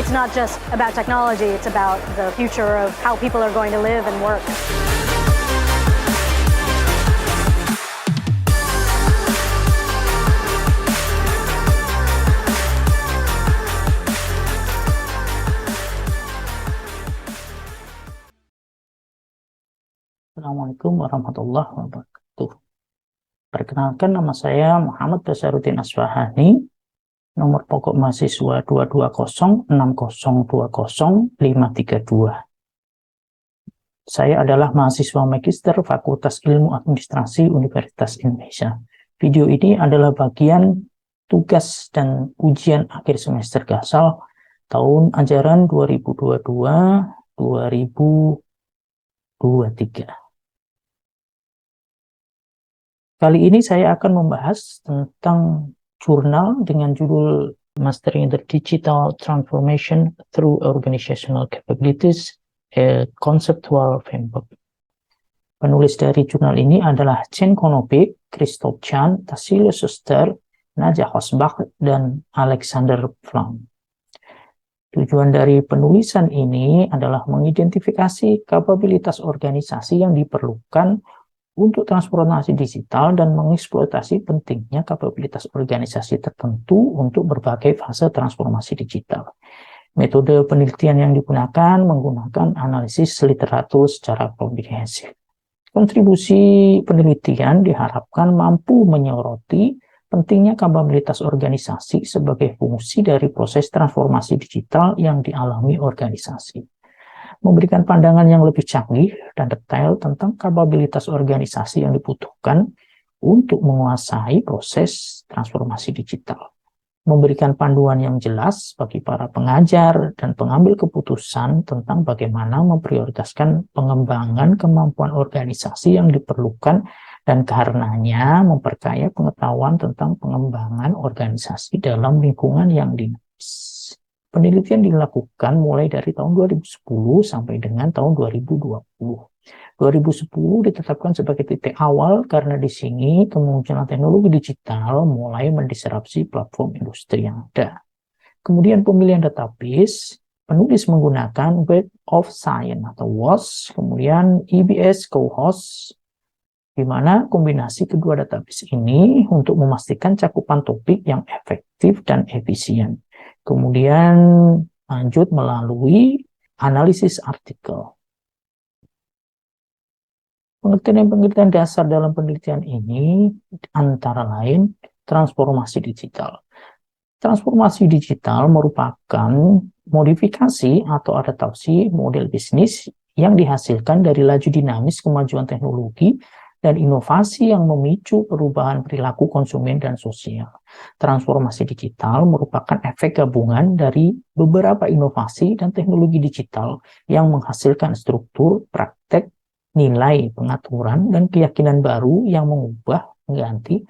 It's not just about technology, it's about the future of how people are going to live and work. Assalamualaikum warahmatullahi wabarakatuh. Perkenalkan, nama saya Muhammad Basaruddin Asfahani, nomor pokok mahasiswa 22060200532. Saya adalah mahasiswa Magister Fakultas Ilmu Administrasi Universitas Indonesia. Video ini adalah bagian tugas dan ujian akhir semester Gasal tahun ajaran 2022-2023. Kali ini saya akan membahas tentang jurnal dengan judul Mastering the Digital Transformation Through Organizational Capabilities, a Conceptual Framework. Penulis dari jurnal ini adalah Chen Konopik, Christoph Chan, Tassilo Schuster, Nadja Hosbach, dan Alexander Pflaum. Tujuan dari penulisan ini adalah mengidentifikasi kapabilitas organisasi yang diperlukan untuk transformasi digital dan mengeksploitasi pentingnya kapabilitas organisasi tertentu untuk berbagai fase transformasi digital. Metode penelitian yang digunakan menggunakan analisis literatur secara komprehensif. Kontribusi penelitian diharapkan mampu menyoroti pentingnya kapabilitas organisasi sebagai fungsi dari proses transformasi digital yang dialami organisasi. Memberikan pandangan yang lebih canggih dan detail tentang kapabilitas organisasi yang dibutuhkan untuk menguasai proses transformasi digital. Memberikan panduan yang jelas bagi para pengajar dan pengambil keputusan tentang bagaimana memprioritaskan pengembangan kemampuan organisasi yang diperlukan dan karenanya memperkaya pengetahuan tentang pengembangan organisasi dalam lingkungan yang dinamis. Penelitian dilakukan mulai dari tahun 2010 sampai dengan tahun 2020. 2010 ditetapkan sebagai titik awal karena di sini kemunculan teknologi digital mulai mendisrupsi platform industri yang ada. Kemudian pemilihan database, penulis menggunakan Web of Science atau WOS, kemudian EBS co-host, di mana kombinasi kedua database ini untuk memastikan cakupan topik yang efektif dan efisien. Kemudian lanjut melalui analisis artikel. Pengertian dasar dalam penelitian ini antara lain transformasi digital. Transformasi digital merupakan modifikasi atau adaptasi model bisnis yang dihasilkan dari laju dinamis kemajuan teknologi dan inovasi yang memicu perubahan perilaku konsumen dan sosial. Transformasi digital merupakan efek gabungan dari beberapa inovasi dan teknologi digital yang menghasilkan struktur, praktek, nilai, pengaturan, dan keyakinan baru yang mengubah, mengganti,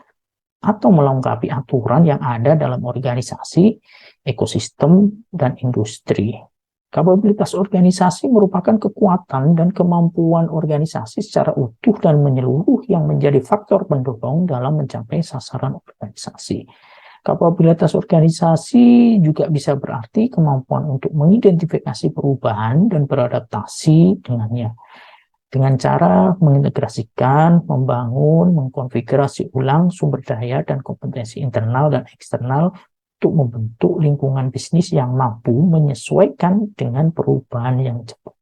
atau melengkapi aturan yang ada dalam organisasi, ekosistem, dan industri. Kapabilitas organisasi merupakan kekuatan dan kemampuan organisasi secara utuh dan menyeluruh yang menjadi faktor pendorong dalam mencapai sasaran organisasi. Kapabilitas organisasi juga bisa berarti kemampuan untuk mengidentifikasi perubahan dan beradaptasi dengannya. Dengan cara mengintegrasikan, membangun, mengkonfigurasi ulang sumber daya dan kompetensi internal dan eksternal untuk membentuk lingkungan bisnis yang mampu menyesuaikan dengan perubahan yang cepat.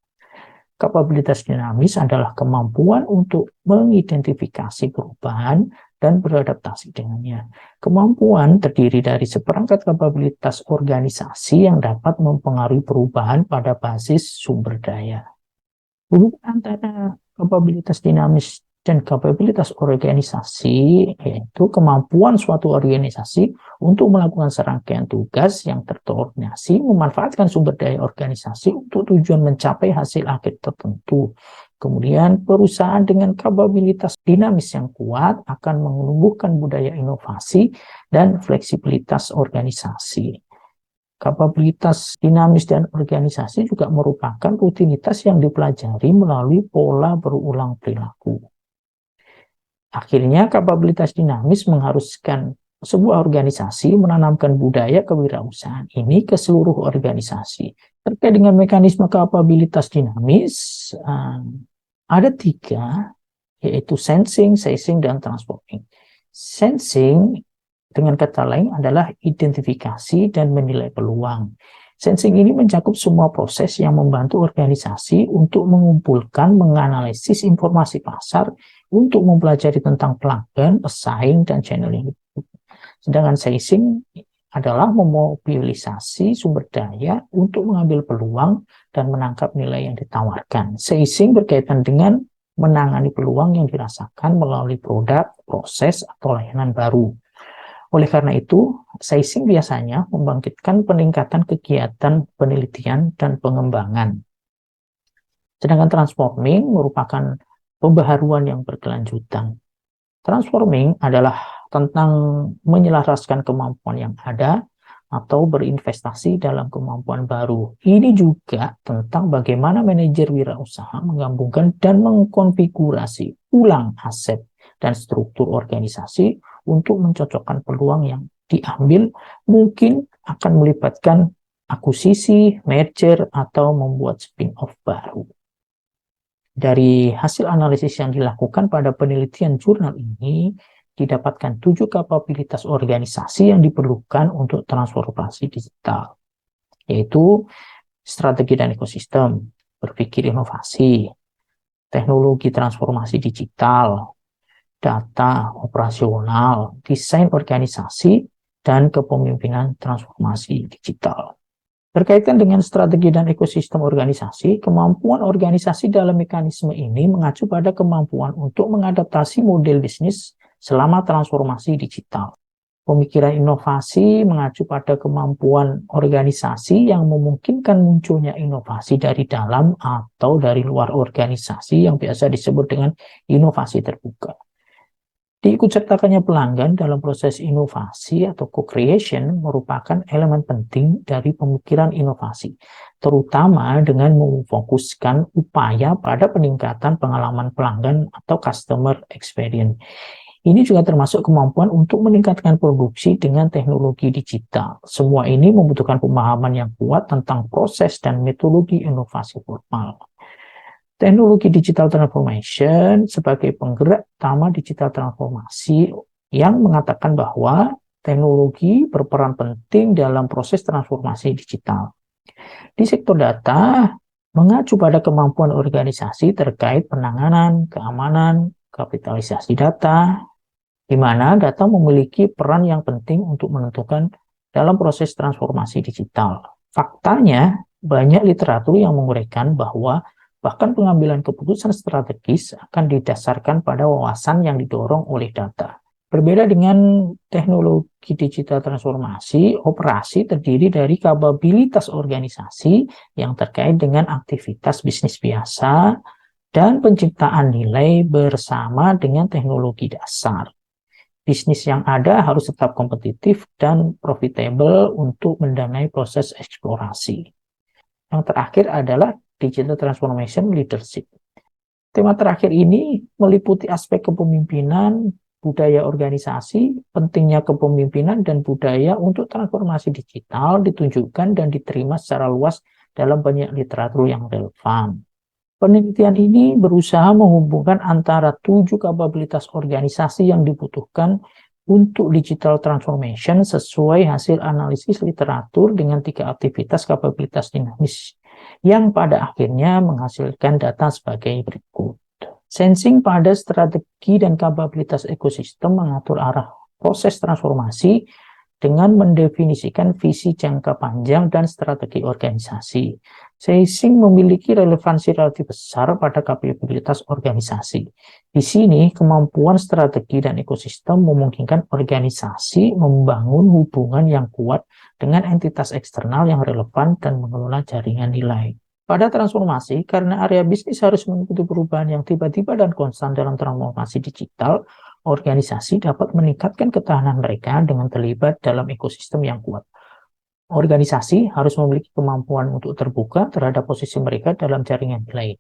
Kapabilitas dinamis adalah kemampuan untuk mengidentifikasi perubahan dan beradaptasi dengannya. Kemampuan terdiri dari seperangkat kapabilitas organisasi yang dapat mempengaruhi perubahan pada basis sumber daya. Hubungan antara kapabilitas dinamis dan kapabilitas organisasi yaitu kemampuan suatu organisasi untuk melakukan serangkaian tugas yang terkoordinasi, memanfaatkan sumber daya organisasi untuk tujuan mencapai hasil akhir tertentu. Kemudian perusahaan dengan kapabilitas dinamis yang kuat akan menumbuhkan budaya inovasi dan fleksibilitas organisasi. Kapabilitas dinamis dan organisasi juga merupakan rutinitas yang dipelajari melalui pola berulang perilaku. Akhirnya, kapabilitas dinamis mengharuskan sebuah organisasi menanamkan budaya kewirausahaan ini ke seluruh organisasi. Terkait dengan mekanisme kapabilitas dinamis, ada 3, yaitu sensing, seizing, dan transforming. Sensing, dengan kata lain, adalah identifikasi dan menilai peluang. Sensing ini mencakup semua proses yang membantu organisasi untuk mengumpulkan, menganalisis informasi pasar, untuk mempelajari tentang pelanggan, pesaing, dan channel yang dibutuhkan. Sedangkan seizing adalah memobilisasi sumber daya untuk mengambil peluang dan menangkap nilai yang ditawarkan. Seizing berkaitan dengan menangani peluang yang dirasakan melalui produk, proses, atau layanan baru. Oleh karena itu, seizing biasanya membangkitkan peningkatan kegiatan penelitian dan pengembangan. Sedangkan transforming merupakan pembaharuan yang berkelanjutan. Transforming adalah tentang menyelaraskan kemampuan yang ada atau berinvestasi dalam kemampuan baru. Ini juga tentang bagaimana manajer wirausaha menggabungkan dan mengkonfigurasi ulang aset dan struktur organisasi untuk mencocokkan peluang yang diambil, mungkin akan melibatkan akuisisi, merger, atau membuat spin-off baru. Dari hasil analisis yang dilakukan pada penelitian jurnal ini, didapatkan 7 kapabilitas organisasi yang diperlukan untuk transformasi digital, yaitu strategi dan ekosistem, berpikir inovasi, teknologi transformasi digital, data operasional, desain organisasi, dan kepemimpinan transformasi digital. Berkaitan dengan strategi dan ekosistem organisasi, kemampuan organisasi dalam mekanisme ini mengacu pada kemampuan untuk mengadaptasi model bisnis selama transformasi digital. Pemikiran inovasi mengacu pada kemampuan organisasi yang memungkinkan munculnya inovasi dari dalam atau dari luar organisasi yang biasa disebut dengan inovasi terbuka. Diikutsertakannya pelanggan dalam proses inovasi atau co-creation merupakan elemen penting dari pemikiran inovasi, terutama dengan memfokuskan upaya pada peningkatan pengalaman pelanggan atau customer experience. Ini juga termasuk kemampuan untuk meningkatkan produksi dengan teknologi digital. Semua ini membutuhkan pemahaman yang kuat tentang proses dan metodologi inovasi formal. Teknologi digital transformation sebagai penggerak utama digital transformasi yang mengatakan bahwa teknologi berperan penting dalam proses transformasi digital. Di sektor data, mengacu pada kemampuan organisasi terkait penanganan, keamanan, kapitalisasi data, di mana data memiliki peran yang penting untuk menentukan dalam proses transformasi digital. Faktanya, banyak literatur yang menguraikan bahwa bahkan pengambilan keputusan strategis akan didasarkan pada wawasan yang didorong oleh data. Berbeda dengan teknologi digital transformasi, operasi terdiri dari kapabilitas organisasi yang terkait dengan aktivitas bisnis biasa dan penciptaan nilai bersama dengan teknologi dasar. Bisnis yang ada harus tetap kompetitif dan profitable untuk mendanai proses eksplorasi. Yang terakhir adalah digital transformation leadership. Tema terakhir ini meliputi aspek kepemimpinan, budaya organisasi, pentingnya kepemimpinan dan budaya untuk transformasi digital ditunjukkan dan diterima secara luas dalam banyak literatur yang relevan. Penelitian ini berusaha menghubungkan antara 7 kapabilitas organisasi yang dibutuhkan untuk digital transformation sesuai hasil analisis literatur dengan 3 aktivitas kapabilitas dinamis yang pada akhirnya menghasilkan data sebagai berikut. Sensing pada strategi dan kapabilitas ekosistem mengatur arah proses transformasi dengan mendefinisikan visi jangka panjang dan strategi organisasi. Seizing memiliki relevansi relatif besar pada kapabilitas organisasi. Di sini, kemampuan strategi dan ekosistem memungkinkan organisasi membangun hubungan yang kuat dengan entitas eksternal yang relevan dan mengelola jaringan nilai. Pada transformasi, karena area bisnis harus mengikuti perubahan yang tiba-tiba dan konstan dalam transformasi digital, organisasi dapat meningkatkan ketahanan mereka dengan terlibat dalam ekosistem yang kuat. Organisasi harus memiliki kemampuan untuk terbuka terhadap posisi mereka dalam jaringan nilai.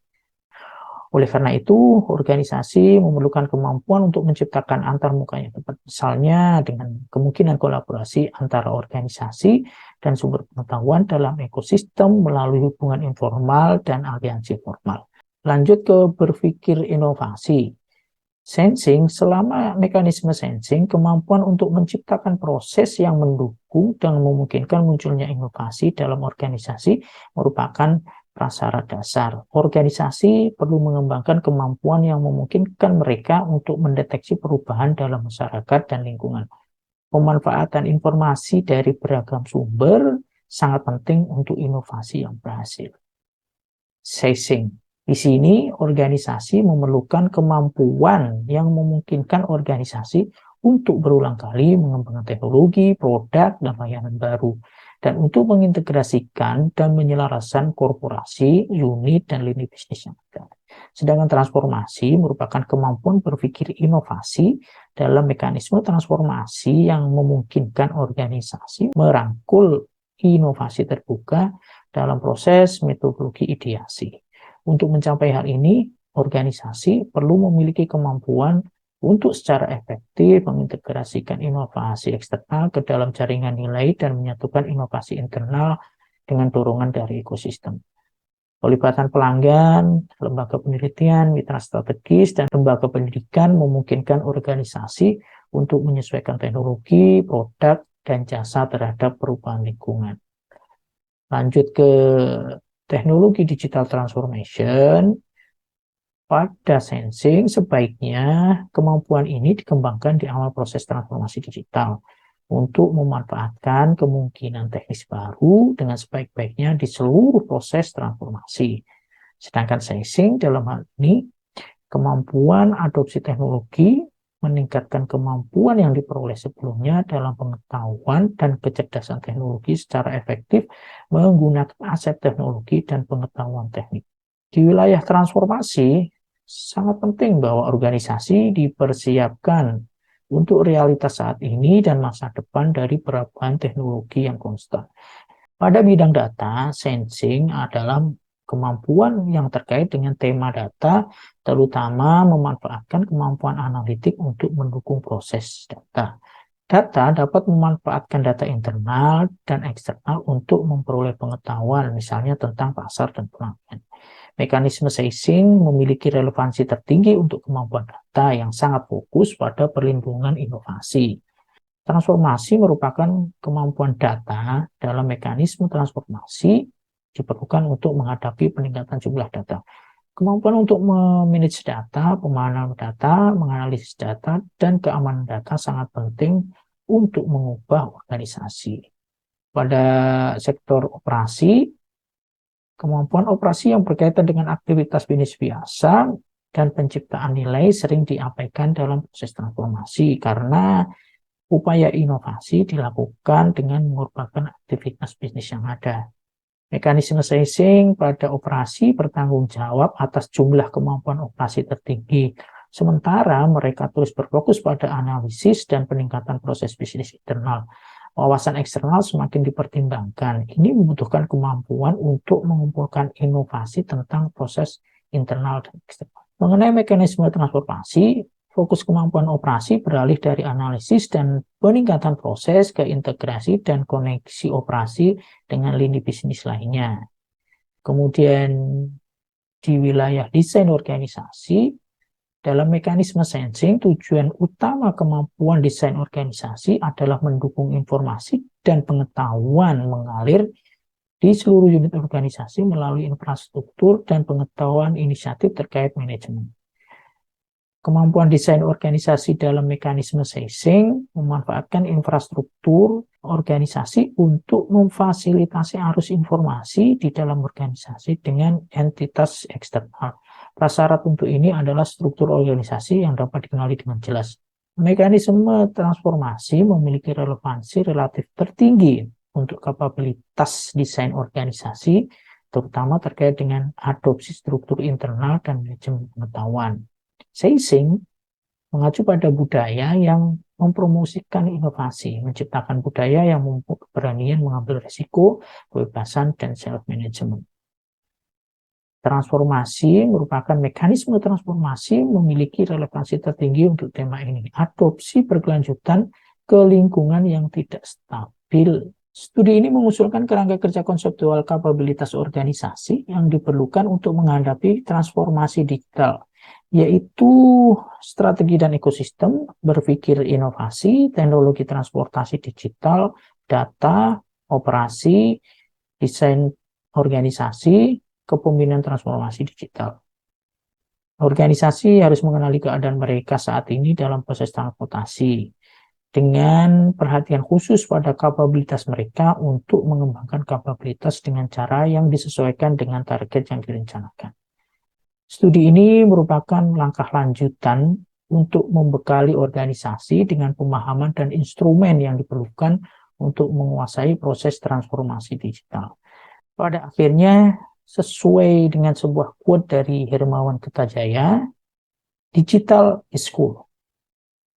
Oleh karena itu, organisasi memerlukan kemampuan untuk menciptakan antarmuka yang tepat, misalnya dengan kemungkinan kolaborasi antara organisasi dan sumber pengetahuan dalam ekosistem melalui hubungan informal dan aliansi formal. Lanjut ke berpikir inovasi. Sensing, selama mekanisme sensing, kemampuan untuk menciptakan proses yang mendukung dan memungkinkan munculnya inovasi dalam organisasi merupakan prasyarat dasar. Organisasi perlu mengembangkan kemampuan yang memungkinkan mereka untuk mendeteksi perubahan dalam masyarakat dan lingkungan. Pemanfaatan informasi dari beragam sumber sangat penting untuk inovasi yang berhasil. Sensing. Di sini organisasi memerlukan kemampuan yang memungkinkan organisasi untuk berulang kali mengembangkan teknologi, produk, dan layanan baru, dan untuk mengintegrasikan dan menyelaraskan korporasi, unit, dan lini bisnis yang ada. Sedangkan transformasi merupakan kemampuan berpikir inovasi dalam mekanisme transformasi yang memungkinkan organisasi merangkul inovasi terbuka dalam proses metodologi ideasi. Untuk mencapai hal ini, organisasi perlu memiliki kemampuan untuk secara efektif mengintegrasikan inovasi eksternal ke dalam jaringan nilai dan menyatukan inovasi internal dengan dorongan dari ekosistem. Pelibatan pelanggan, lembaga penelitian, mitra strategis, dan lembaga pendidikan memungkinkan organisasi untuk menyesuaikan teknologi, produk, dan jasa terhadap perubahan lingkungan. Lanjut ke teknologi digital transformation. Pada sensing, sebaiknya kemampuan ini dikembangkan di awal proses transformasi digital untuk memanfaatkan kemungkinan teknis baru dengan sebaik-baiknya di seluruh proses transformasi. Sedangkan sensing dalam hal ini, kemampuan adopsi teknologi meningkatkan kemampuan yang diperoleh sebelumnya dalam pengetahuan dan kecerdasan teknologi secara efektif menggunakan aset teknologi dan pengetahuan teknik. Di wilayah transformasi, sangat penting bahwa organisasi dipersiapkan untuk realitas saat ini dan masa depan dari perubahan teknologi yang konstan. Pada bidang data, sensing adalah kemampuan yang terkait dengan tema data, terutama memanfaatkan kemampuan analitik untuk mendukung proses data. Data dapat memanfaatkan data internal dan eksternal untuk memperoleh pengetahuan, misalnya tentang pasar dan pelanggan. Mekanisme sensing memiliki relevansi tertinggi untuk kemampuan data yang sangat fokus pada perlindungan inovasi. Transformasi merupakan kemampuan data dalam mekanisme transformasi diperlukan untuk menghadapi peningkatan jumlah data. Kemampuan untuk memanage data, pemahaman data, menganalisis data, dan keamanan data sangat penting untuk mengubah organisasi. Pada sektor operasi, kemampuan operasi yang berkaitan dengan aktivitas bisnis biasa dan penciptaan nilai sering diabaikan dalam proses transformasi karena upaya inovasi dilakukan dengan mengorbankan aktivitas bisnis yang ada. Mekanisme sensing pada operasi bertanggung jawab atas jumlah kemampuan operasi tertinggi, sementara mereka terus berfokus pada analisis dan peningkatan proses bisnis internal. Wawasan eksternal semakin dipertimbangkan. Ini membutuhkan kemampuan untuk mengumpulkan inovasi tentang proses internal dan eksternal. Mengenai mekanisme transformasi, fokus kemampuan operasi beralih dari analisis dan peningkatan proses ke integrasi dan koneksi operasi dengan lini bisnis lainnya. Kemudian di wilayah desain organisasi, dalam mekanisme sensing, tujuan utama kemampuan desain organisasi adalah mendukung informasi dan pengetahuan mengalir di seluruh unit organisasi melalui infrastruktur dan pengetahuan inisiatif terkait manajemen. Kemampuan desain organisasi dalam mekanisme sensing memanfaatkan infrastruktur organisasi untuk memfasilitasi arus informasi di dalam organisasi dengan entitas eksternal. Prasyarat untuk ini adalah struktur organisasi yang dapat dikenali dengan jelas. Mekanisme transformasi memiliki relevansi relatif tertinggi untuk kapabilitas desain organisasi, terutama terkait dengan adopsi struktur internal dan manajemen pengetahuan. Sensing mengacu pada budaya yang mempromosikan inovasi, menciptakan budaya yang mempunyai keberanian mengambil risiko, kebebasan, dan self-management. Transformasi merupakan mekanisme transformasi memiliki relevansi tertinggi untuk tema ini. Adopsi berkelanjutan ke lingkungan yang tidak stabil. Studi ini mengusulkan kerangka kerja konseptual kapabilitas organisasi yang diperlukan untuk menghadapi transformasi digital, yaitu strategi dan ekosistem, berpikir inovasi, teknologi transportasi digital, data, operasi, desain organisasi, kepemimpinan transformasi digital. Organisasi harus mengenali keadaan mereka saat ini dalam proses transportasi, dengan perhatian khusus pada kapabilitas mereka untuk mengembangkan kapabilitas dengan cara yang disesuaikan dengan target yang direncanakan. Studi ini merupakan langkah lanjutan untuk membekali organisasi dengan pemahaman dan instrumen yang diperlukan untuk menguasai proses transformasi digital. Pada akhirnya, sesuai dengan sebuah quote dari Hermawan Kertajaya, digital is cool,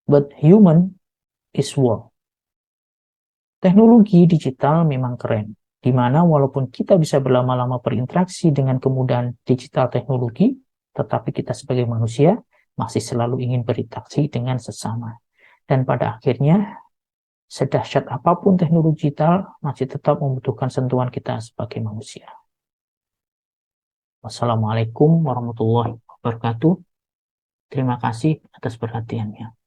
but human is war. Teknologi digital memang keren, di mana walaupun kita bisa berlama-lama berinteraksi dengan kemudahan digital teknologi, tetapi kita sebagai manusia masih selalu ingin berinteraksi dengan sesama. Dan pada akhirnya, sedahsyat apapun teknologi digital, masih tetap membutuhkan sentuhan kita sebagai manusia. Wassalamualaikum warahmatullahi wabarakatuh. Terima kasih atas perhatiannya.